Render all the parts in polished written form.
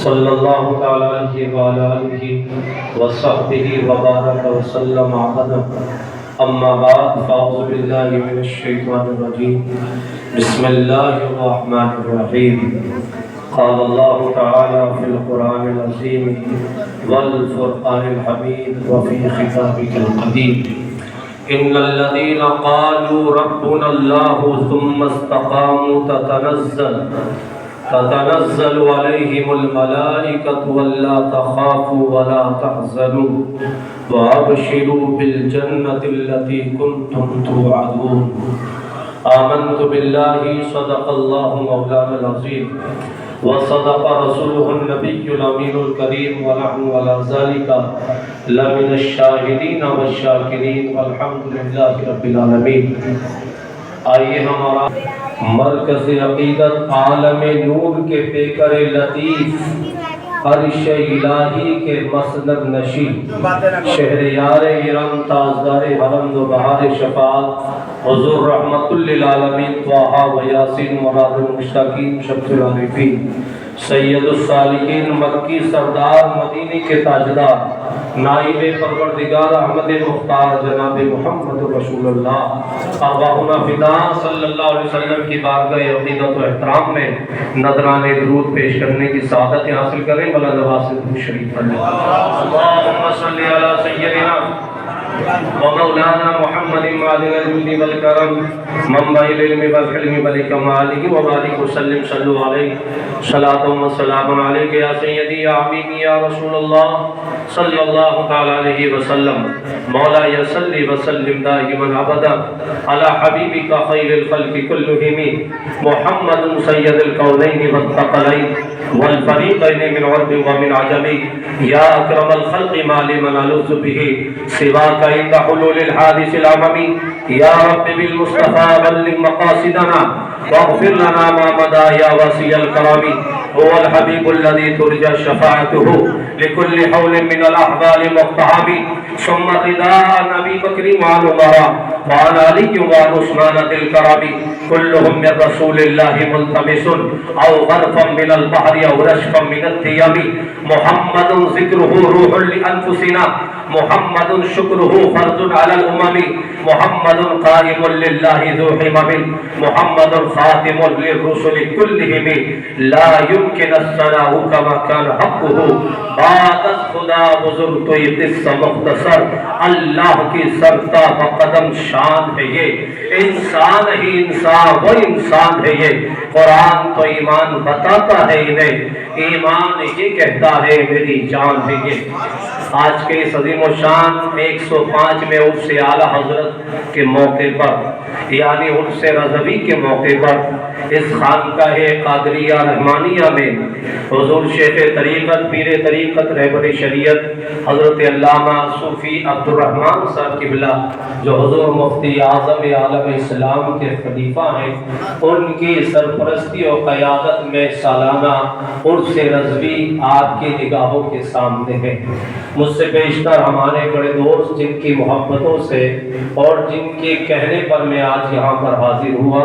صلی اللہ تعالی علیہ وعلی آلہ وصحبہ وبارک وسلم عبدا اما بعد فاعوذ باللہ من الشیطان الرجیم بسم اللہ الرحمن الرحیم قال اللہ تعالی فی القرآن العظیم والفرقان الحمید وفی خطابک القدیم ان الذين قالوا ربنا الله ثم استقاموا تتنزل عليهم الملائكة ولا تخافوا ولا تحزنوا وابشروا بالجنة التي كنتم توعدون آمنت بالله صدق الله مولانا العظيم وصدق رسوله النبي الأمين الكريم ونحن على ذلك لمن الشاهدين والشاكرين والحمد لله رب العالمين۔ آئیے ہمارا مرکز عقیدت عالم نور کے پیکر لطیف عرش الہی کے مسند نشین شہریار ارم تاجدار حرم و بہار شفاعت حضور رحمت للعالمین طٰہٰ و یاسین مراد المشتاقین شمس العارفین سید الصالحین مکی سردار مدینی کے تاجدار نائب پروردگار احمد مختار جناب محمد رسول اللہ ارواحنا فدا صلی اللہ علیہ وسلم کی بارگاہ عقیدت و احترام میں نذرانِ درود پیش کرنے کی سعادت حاصل کریں۔ بلند آواز سے درود شریف پڑھیں۔ اللہم صلی علی سیدنا ومولانا محمد معدن الجود والکرم منبع العلم والحلم والکمال وبارک وسلم صلو علیہ صلاۃ و سلام علیک یا سیدی یا حبیبی یا رسول اللہ صلی اللہ تعالی علیہ وسلم۔ مولا صلی وسلم دائما ابدا علی حبیبک خیر الخلق کلہم محمد سید الکونین والثقلین والفریقین من عرب ومن عجم یا اکرم الخلق ما لمن الوذ به سواک عند حلول الحادث العممی یا رب بالمصطفى بلغ مقاصدنا واغفر لنا ما مضى یا وسیع الکرم هو الحبیب الذي ترجى شفاعته لكل حول من الاحوال مقتحم ثم رداء ابي بکر وعن عمر وعن علی وعن عثمان ذي الكرم كلهم من رسول الله ملتمس او غرفا من البحر او رشفا من التيم محمد ذکره روح لانفسنا محمد شکره فرض على الامم محمد قائم لله ذو حمم محمد خاتم للرسل كلهم لا يمكن الثناء كما كان حقه بعد خدا بزرگ تو یہ قصہ مختصر اللہ کی سرتا بقدم شان ہے یہ انسان ہی انسان وہ انسان ہے یہ قرآن تو ایمان بتاتا ہے انہیں ایمان یہ کہتا ہے میری جان ہے یہ۔ آج کے اس عظیم و شان 105 میں عرس اعلیٰ حضرت کے موقع پر یعنی عرس رضوی کے موقع پر اس خانقاہ قادریہ رحمانیہ میں حضور شیخ طریقت پیر طریقت رہبر شریعت حضرت علامہ صوفی عبدالرحمن صاحب قبلہ جو حضور مفتی اعظم عالم اسلام کے خلیفہ ہیں ان کی سرپرستی و قیادت میں سالانہ عرس رضوی آپ کی نگاہوں کے سامنے ہے۔ مجھ سے بیشتر ہمارے بڑے دوست جن کی محبتوں سے اور جن کے کہنے پر میں آج یہاں پر حاضر ہوا،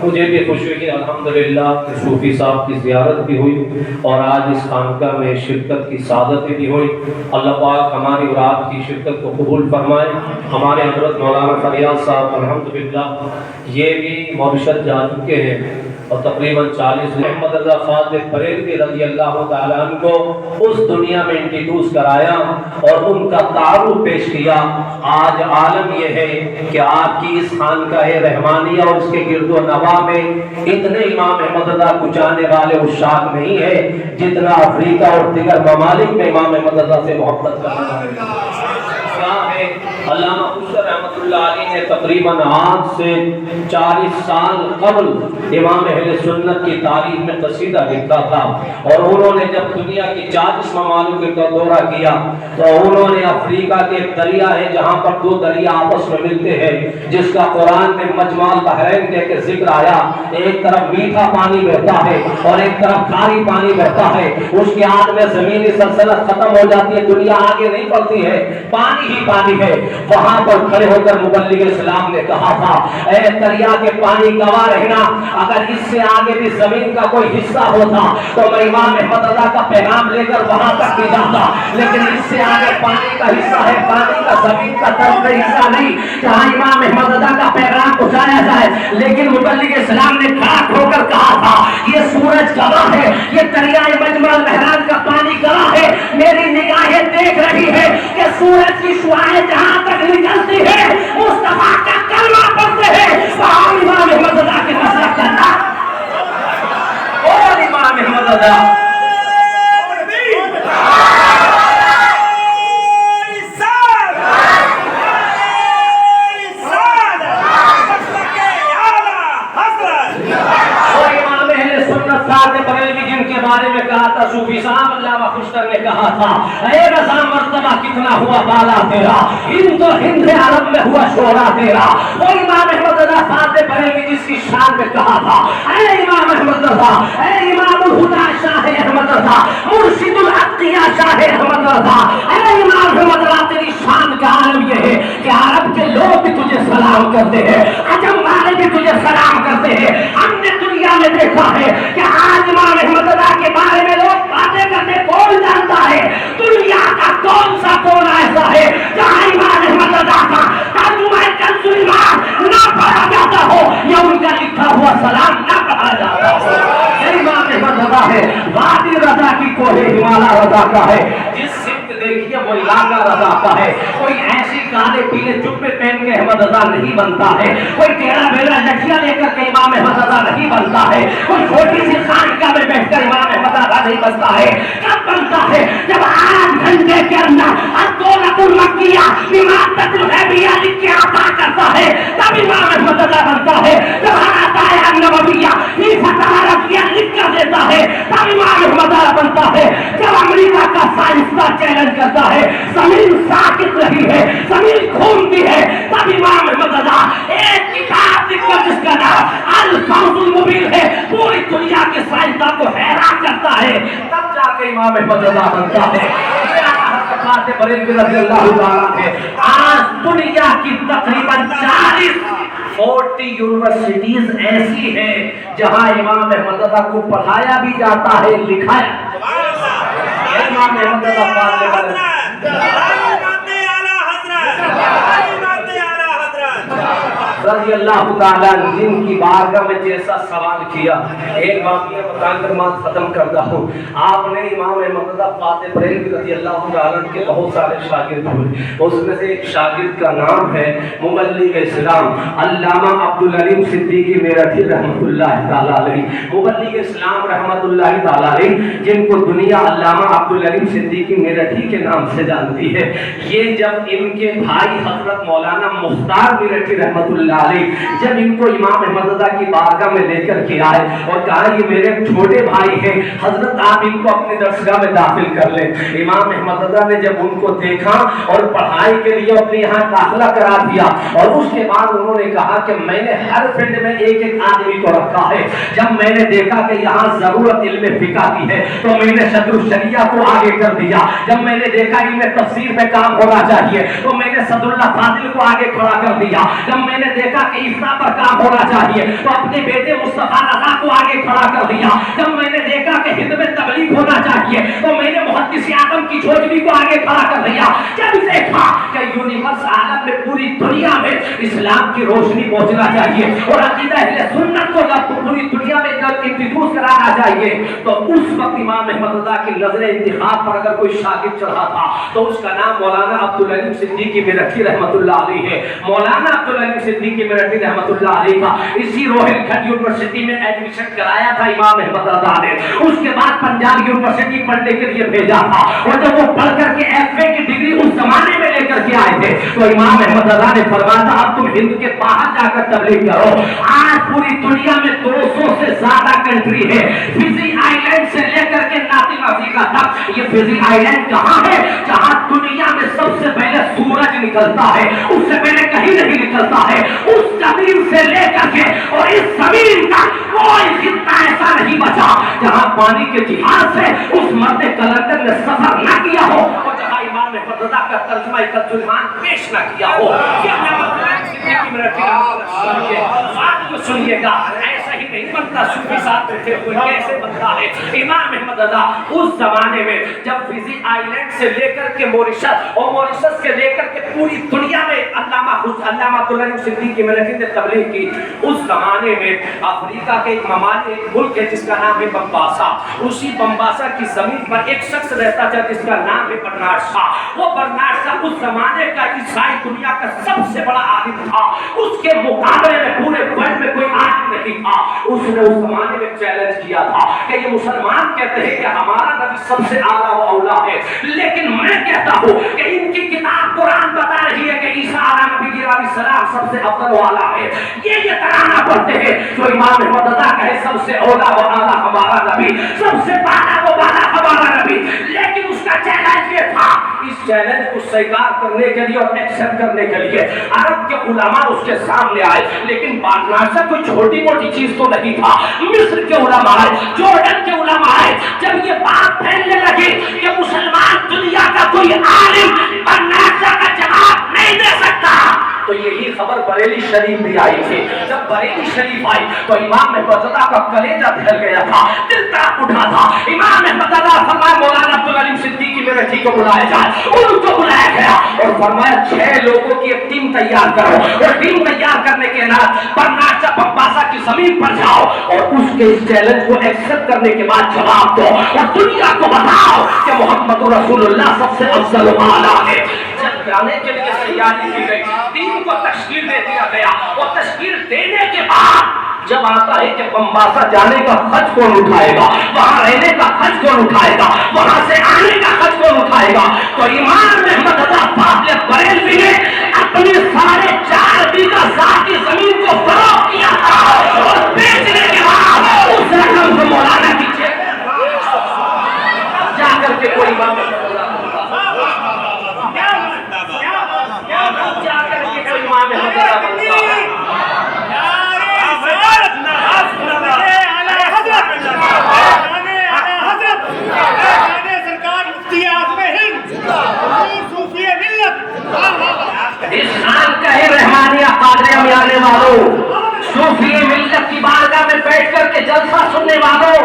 مجھے بھی خوشی کہ الحمدللہ کہ صوفی صاحب کی زیارت بھی ہوئی اور آج اس خانقاہ میں شرکت کی سعادت بھی ہوئی۔ اللہ پاک ہماری اور آپ کی شرکت کو قبول فرمائے۔ ہمارے حضرت مولانا فریاد صاحب الحمدللہ یہ بھی مورشد جا چکے ہیں اور تقریباً 40 محمد رضا فاضل بریلوی رضی اللہ تعالیٰ عنہ کو اس دنیا میں انٹروڈیوس کرایا اور ان کا تعارف پیش کیا۔ آج عالم یہ ہے کہ آپ کی اس خانقاہ رحمانیہ اور اس کے گرد و نواح میں اتنے امام احمد رضا کو جانے والے اشاق نہیں ہے جتنا افریقہ اور دیگر ممالک میں امام احمد رضا سے محبت کرنا ہے۔ علامہ خسرو رحمۃ اللہ علیہ نے تقریباً آج سے 40 سال قبل امام اہل سنت کی تاریخ میں قصیدہ لکھا تھا اور انہوں نے جب دنیا کی 40 ممالک کا دورہ کیا تو انہوں نے افریقہ کے ایک دریا ہے جہاں پر دو دریا آپس میں ملتے ہیں جس کا قرآن میں مجمع البحرین کہہ کے ذکر آیا، ایک طرف میٹھا پانی بہتا ہے اور ایک طرف کھاری پانی بہتا ہے، اس کے آن میں زمینی سلسلت ختم ہو جاتی ہے، دنیا آگے نہیں بڑھتی ہے، پانی ہی پانی ہے، وہاں پر کھڑے ہو کر مبلغ اسلام نے کہا تھا اے دریا کے پانی گواہ رہنا، اگر اس سے آگے بھی زمین کا کوئی حصہ ہوتا تو میں امام احمد رضا کا پیغام لے کر وہاں تک بھی جاتا، لیکن اس سے آگے پانی کا حصہ ہے، پانی کا زمین کا طرف کا حصہ نہیں جہاں امام احمد رضا کا پیغام پہنچایا جائے۔ لیکن مبلغ اسلام نے کھڑا ہو کر کہا تھا یہ سورج گواہ ہے، یہ دریائے مجمع المہران کا پانی گواہ ہے، میری نگاہیں دیکھ رہی ہے کہ سورج کی شعاعیں جہاں تک نکلتی ہے مصطفیٰ کا کلمہ پڑھتے ہیں وہاں امام احمد رضا کے مسلک کرنا اور امام احمد رضا جن کے بارے میں کہا تھا صوفی صاحب علامہ خوشتر نے کہا تھا اے رضا مرتبہ کتنا ہوا بالا تیرا، ہند و ہند عرب میں ہوا شورا تیرا۔ وہ امام احمد رضا فاتح بریلوی جس کی شان میں کہا تھا اے امام احمد رضا، اے امام الہدی شاہ احمد رضا، مرشد الاتقیاء شاہ احمد رضا، اے امام احمد رضا تیری شان کا عالم یہ ہے کہ عرب کے لوگ بھی تجھے سلام کرتے ہیں، عجم والے بھی تجھے سلام کرتے ہیں۔ ہم نے دنیا میں دیکھا ہے کہ آج امام احمد رضا کے بارے میں لوگ باتیں کرتے، کون جانتا ہے دنیا کا کون سا کون ایسا ہے جہاں امام احمد رضا کا ترجمہ کنز ایمان نہ پڑھا جاتا ہو یا ان کا لکھا ہوا سلام نہ پڑھا جاتا ہو۔ امام احمد رضا ہے، وادی رضا کی کوہ ہمالا رضا کا ہے، جس سمت دیکھیے وہ علاقہ رضا کا ہے۔ کوئی ایسی کالے پیلے جبے پہن کے احمد رضا نہیں بنتا ہے، کوئی ٹیڑھا میڑھا لٹھیا لے کر کے امام احمد رضا نہیں بنتا ہے، کوئی چھوٹی سی خانقاہ میں بیٹھ کر امام احمد رضا نہیں بنتا ہے۔ کب بنتا ہے؟ جب 8 گھنٹے کے اندر الدولۃ المکیہ امامۃ الغیبیہ لکھ کے عطا کرتا ہے تب امام احمد رضا بنتا ہے۔ جب عطائے النبویہ فی فتح رضیہ لکھ کر دیتا ہے تب امام احمد رضا بنتا ہے۔ جب امریکہ کا سائنسداں چیلنج کرتا ہے زمین ساکت رہی ہے، زمین گھومتی ہے، تب امام احمد رضا ایک کتاب لکھ کر جس کا نام الفوز المبین ہے پوری دنیا کے سائنسداں کو حیران کرتا ہے، تب جا کے امام احمد رضا بنتا ہے۔ فاتح بریلوی رضی اللہ تعالیٰ ہے۔ آج دنیا کی تقریباً 40 یونیورسٹیز ایسی ہیں جہاں امام احمد رضا کو پڑھایا بھی جاتا ہے، لکھایا امام احمد رضا فاتح بریلوی رضی اللہ تعالیٰ جن کی بارگاہ میں جیسا سوال کیا، ایک واقعہ بتا کر میں ختم کرتا ہوں۔ آپ نے امام احمد رضا فاتح بریلوی رضی اللہ تعالیٰ کے بہت سارے شاگرد ہوئے، اس میں سے ایک شاگرد کا نام ہے مبلغ اسلام علامہ عبدالعلیم صدیقی میرٹھی رحمۃ اللہ تعالیٰ علیہ۔ مبلغ اسلام رحمۃ اللہ تعالیٰ علیہ جن کو دنیا علامہ عبدالعلیم صدیقی میرٹھی کے نام سے جانتی ہے، یہ جب ان کے بھائی حضرت مولانا مختار میرٹھی رحمۃ اللہ علیہ جب ان کو امام احمد رضا کی بارگاہ میں لے کر کے آئے اور کہا یہ میرے چھوٹے بھائی ہیں حضرت آپ ان کو اپنی درسگاہ میں داخل کر لیں، امام احمد رضا نے جب ان کو دیکھا اور پڑھائی کے لیے اپنے یہاں داخلہ کرا دیا اور اس کے بعد انہوں نے کہا کہ میں نے ہر فیلڈ میں ایک ایک آدمی کو رکھا ہے، جب میں نے دیکھا کہ یہاں ضرورت علم فقہ کی ہے تو میں نے صدر الشریعہ کو آگے کر دیا، جب میں نے دیکھا علم تفسیر پہ کام ہونا چاہیے تو میں نے صدر اللہ فاضل کو آگے کھڑا کر دیا، جب میں نے دیکھا کہ افتاء پر کام ہونا چاہیے تو اپنے بیٹے مصطفیٰ رضا کو آگے کھڑا کر دیا، جب میں نے دیکھا کہ ہند میں تبلیغ ہونا چاہیے تو میں نے محدث اعظم کی چھوٹوی کو آگے کھڑا کر دیا، جب دیکھا کہ یونیورس عالم میں پوری دنیا میں اسلام کی روشنی پہنچنا چاہیے اور عقیدہ اہل سنت کو جب پوری دنیا میں جب انتروس کرانا چاہیے تو اس وقت امام احمد رضا کی نظر انتخاب پر اگر کوئی شاگرد چڑھا تھا تو اس کا نام مولانا عبدالعلیم صدیقی میرٹھی رحمۃ اللہ علیہ ہے۔ مولانا عبدالعلیم صدیقی میرٹھی رحمۃ اللہ علیہ کا اسی روہل کھنڈ یونیورسٹی میں ایڈمیشن کرایا تھا امام احمد رضا نے، اس کے بعد پنجاب یونیورسٹی پڑھنے کے لیے بھیجا تھا اور جب وہ پڑھ کر کے ایف اے کی ڈگری اس زمانے میں لے کر کے آئے تھے تو امام احمد رضا نے فرمایا تھا اب تم ہند کے باہر جا کر تبلیغ کرو۔ آج پوری دنیا میں 200 سے زیادہ کنٹری ہے، فجی آئی لینڈ سے لے کر کے ناطق افریقہ تک۔ یہ فجی آئی لینڈ کہاں ہے؟ جہاں دنیا میں سب سے پہلے سورج نکلتا ہے، اس سے پہلے کہیں نہیں نکلتا ہے، اس زمین سے لے کر کے اور اس زمین کا کوئی خطہ ایسا نہیں بچا جہاں پانی کے جہاز سے اس مرد کلندر نے سفر نہ کیا ہو اور جہاں امام مرتضیٰ کا ترجمہ ترجمان پیش نہ کیا ہو. یہ علامہ صدیقی مرٹھی بات کو سنیے گا. ایسا ہی نہیں بنتا صوفی صاحب بیٹھے ہوئے کیسے بنتا ہے. امام احمد رضا اس زمانے میں جب فیجی آئیلینڈ سے لے کر کے موریشس اور موریشس کے لے کر کے پوری دنیا میں علامہ عبدالعلیم صدیقی مرٹھی نے تبلیغ کی. اس زمانے میں افریقہ کے ایک ممالک ملک ہے جس کا نام ہے بمباسا. اسی بمباسا کی زمین پر ایک شخص رہتا تھا جس کا نام ہے برنارڈ شاہ. وہ برنارڈ شاہ اس زمانے کا عیسائی دنیا کا سب سے بڑا عالم تھا. اس کے مقابلے میں پورے ورلڈ میں کوئی عالم نہیں تھا. اس نے اس زمانے میں چیلنج کیا تھا کہ یہ مسلمان کہتے ہیں کہ ہمارا نبی سب سے اعلیٰ و اولا ہے, لیکن میں کہتا ہوں کہ ان کی کتاب قرآن بتا رہی ہے کہ عیسیٰ علیہ نبی علیہ السلام سب سے افضل والا ہے. یہ ترانہ پڑھتے ہیں تو امام احمد رضا کہے سب سے اولا و اعلیٰ ہمارا نبی, سب سے بالا و بالا ہمارا نبی. لیکن اس کا چیلنج یہ تھا, اس چیلنج کو سویکار کرنے کے لیے اور ایکسپٹ کرنے کے لیے عرب کے علماء اس کے سامنے آئے. لیکن بادشاہ کوئی چھوٹی موٹی چیز تو نہیں تھا. مصر کے علماء آئے, جورڈن کے علماء آئے. جب یہ بات پھیلنے لگی کہ مسلمان دنیا کا کوئی عالم بادشاہ کا جواب نہیں دے سکتا, تو یہی خبر بریلی شریف بھی آئی تھی. جب بریلی شریف آئی تو امام احمد رضا کا کلیجہ پھیل گیا تھا, دل تڑپ اٹھا تھا. امام احمد رضا فرمایا مولانا عبدالعلیم صدیقی مرٹھی کو بلایا جائے. ان کو بلایا گیا اور فرمایا 6 لوگوں کی ایک ٹیم تیار کرو, اور ٹیم تیار کرنے کے بعد برناچا بمباسا کی زمین پر جاؤ اور اس کے اس چیلنج کو ایکسپٹ کرنے کے بعد جواب دو اور دنیا کو بتاؤ کہ محمد رسول اللہ سب سے افضل و اعلیٰ ہے. جب جانے کے لیے تیاری کی گئی, ٹیم کو تشکیل دے دیا گیا, اور تشکیل دینے کے بعد جب آتا ہے کہ بمباسا جانے کا خرچ کون اٹھائے گا, وہاں رہنے کا خرچ کون اٹھائے گا, وہاں سے آنے کا خرچ کون اٹھائے گا, تو امام احمد رضا فاضل بریلوی نے اپنی 4.5 بیگھہ ذاتی زمین کو فروخت کیا تھا, اور بیچنے کے بعد اس رقم کو مولانا کی جیب جا کر کے کوئی امام صوفی ملت کی بارگاہ میں بیٹھ کر کے جلسہ سننے والوں,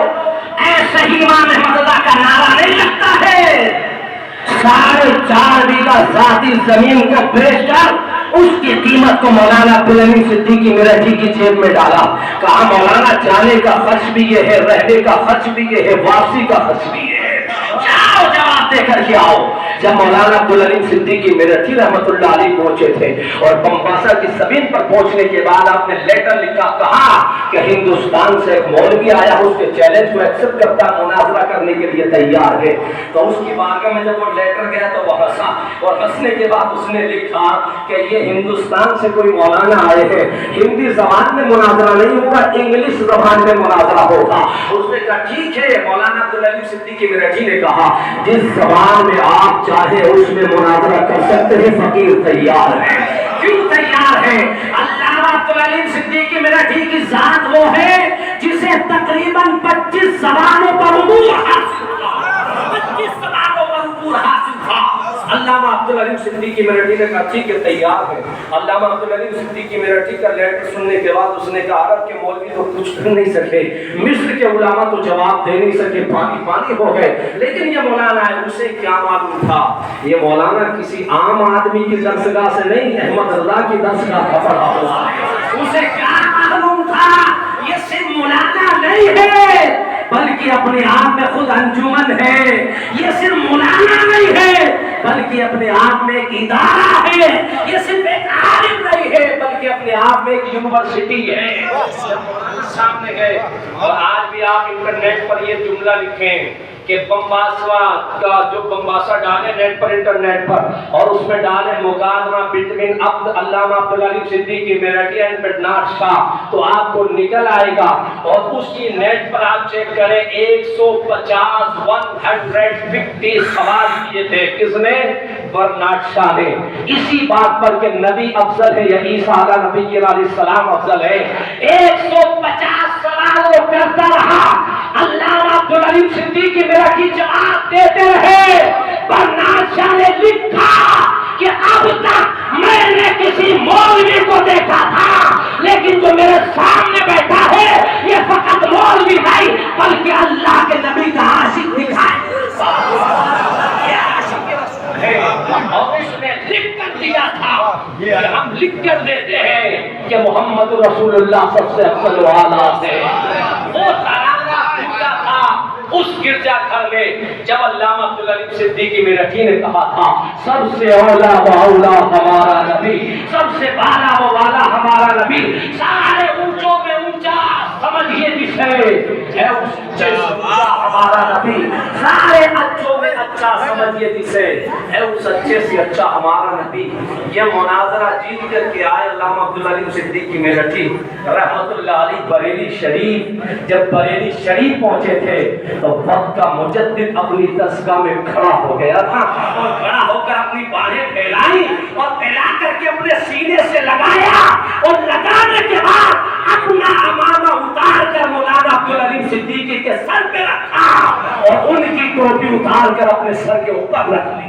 ایسے ہی امام احمد رضا کا نعرہ نہیں لگتا ہے. 4.5 بیگھہ ذاتی زمین کو بیچ کر اس کی قیمت کو مولانا عبدالعلیم صدیقی مرٹھی کی جیب میں ڈالا. کہا مولانا جانے کا خرچ بھی یہ ہے, رہنے کا خرچ بھی یہ ہے, واپسی کا خرچ بھی یہ ہے, جاؤ جواب دے کر کے آؤ. جب مولانا عبدالعلیم صدیقی مرٹھی رحمۃ اللہ علیہ پہنچے تھے اور بمباسا کی زمین پر پہنچنے کے بعد آپ نے لیٹر لکھا, کہا کہ ہندوستان سے ایک مولوی آیا, اس کے چیلنج کو ایکسپٹ کرتا, مناظرہ کرنے کے لیے تیار ہے. تو اس کی بارگاہ میں جب وہ لیٹر گیا تو وہ ہنسا, اور ہنسنے کے بعد اس نے لکھا کہ یہ ہندوستان سے کوئی مولانا آئے ہیں, ہندی زبان میں مناظرہ نہیں ہوگا, انگلش زبان میں مناظرہ ہوگا. اس نے کہا ٹھیک ہے. مولانا عبدالعلیم صدیقی مرٹھی نے کہا جس زبان میں آپ چاہے اس میں مناظرہ کر سکتے ہیں, فقیر تیار ہے. کیوں تیار ہے؟ علامہ عبدالعلیم صدیقی مرٹھی کی ذات وہ ہے جسے تقریباً 25 زبانوں پر عبور حاصل تھا. 25 زبانوں پر عبور حاصل تھا. علامہ عبدالعلیم صدیقی مرٹھی نے کہا ٹھیک ہے تیار ہے. علامہ عبدالعلیم صدیقی مرٹھی کا لیٹر سننے کے بعد اس نے کہا عرب کے مولوی تو کچھ کر نہیں سکے, مصر کے علماء تو جواب دے نہیں سکے, پانی پانی ہو گئے, لیکن یہ مولانا ہے, اسے کیا معلوم تھا یہ مولانا کسی عام آدمی کی درسگاہ سے نہیں, احمد رضا کی درسگاہ کا پڑھا ہوا ہے. اسے کیا معلوم تھا یہ صرف مولانا نہیں ہے بلکہ اپنے آپ میں خود انجمن ہے. یہ صرف مولانا نہیں ہے بلکہ اپنے آپ میں ایک ادارہ ہے. یہ صرف ایک عالم نہیں ہے بلکہ اپنے آپ میں ایک یونیورسٹی ہے. سامنے گئے اور آج بھی آپ انٹرنیٹ پر یہ جملہ لکھیں کہ بمباسا کا جو بمباسا ڈالے نیٹ پر, انٹرنیٹ پر, اور اس میں ڈالے مکالمہ between Allama Abdul Aleem Siddiqui مرٹھی and Bernard شاہ, تو آپ کو نکل آئے گا. اور اس کی نیٹ پر آپ چیک کریں 150 سوال کیے تھے. کس نے؟ برنارڈ شاہ نے. اسی بات پر کہ نبی افضل ہے یا عیسیٰ علیہ نبی علیہ السلام افضل ہے, 150 سوال وہ کرتا رہا. علامہ عبدالعلیم صدیقی مرٹھی جواب دیتے رہے. برنارڈ بادشاہ نے لکھا کہ اب تک میں نے کسی مولوی کو دیکھا تھا، لیکن جو میرے سامنے بیٹھا ہے یہ فقط مولوی نہیں بلکہ اللہ کے نبی کا عاشق دکھائے، یہ عاشق رسول ہے۔ اور اس نے لکھ کر دیا تھا کہ ہم لکھ کر دیتے ہیں کہ محمد رسول اللہ سب سے افضل و اعلیٰ ہے۔ وہ ترانہ ٹوٹا تھا اس گرجا گھر میں جب علامہ عبدالعلیم صدیقی میرٹھی نے کہا تھا سب سے اولا و اولا ہمارا نبی، سب سے بالا و بالا ہمارا نبی، سارے اونچوں میں اونچا سمجھیے جسے ہے اس سے اونچا ہمارا نبی، سارے اچھوں میں اچھا سمجھیے جسے ہے اس اچھے سے اچھا ہمارا نبی۔ یہ مناظرہ جیت کر کے آئے علامہ عبدالعلیم صدیقی میرٹھی رحمت اللہ علیہ بریلی شریف۔ جب بریلی شریف پہنچے تھے تو وقت کا مجدد اپنی دستگاہ میں کھڑا ہو گیا تھا اور کھڑا ہو کر اپنی باہیں پھیلائی اور پھیلا کر کے اپنے سینے سے لگایا اور لگانے کے بعد اپنا امامہ اتار کر مولانا عبدالعلیم صدیقی کے سر پہ رکھا اور ان کی ٹوپی اتار کر اپنے سر کے اوپر رکھ لی۔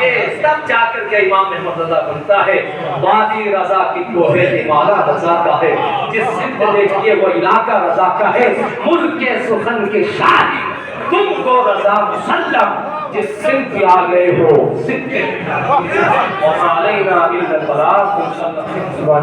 یہ سب جا کر کے امام احمد رضا بنتا ہے۔ وادی رضا کی کوہ ہمارا رضا کا ہے، جس سمت دیکھیے وہ علاقہ رضا کا ہے، ملک کے سخن کے شاہی تم کو رضا مسلم، جس سمت آ گئے ہو سکتے اور علینا الا البلاغ۔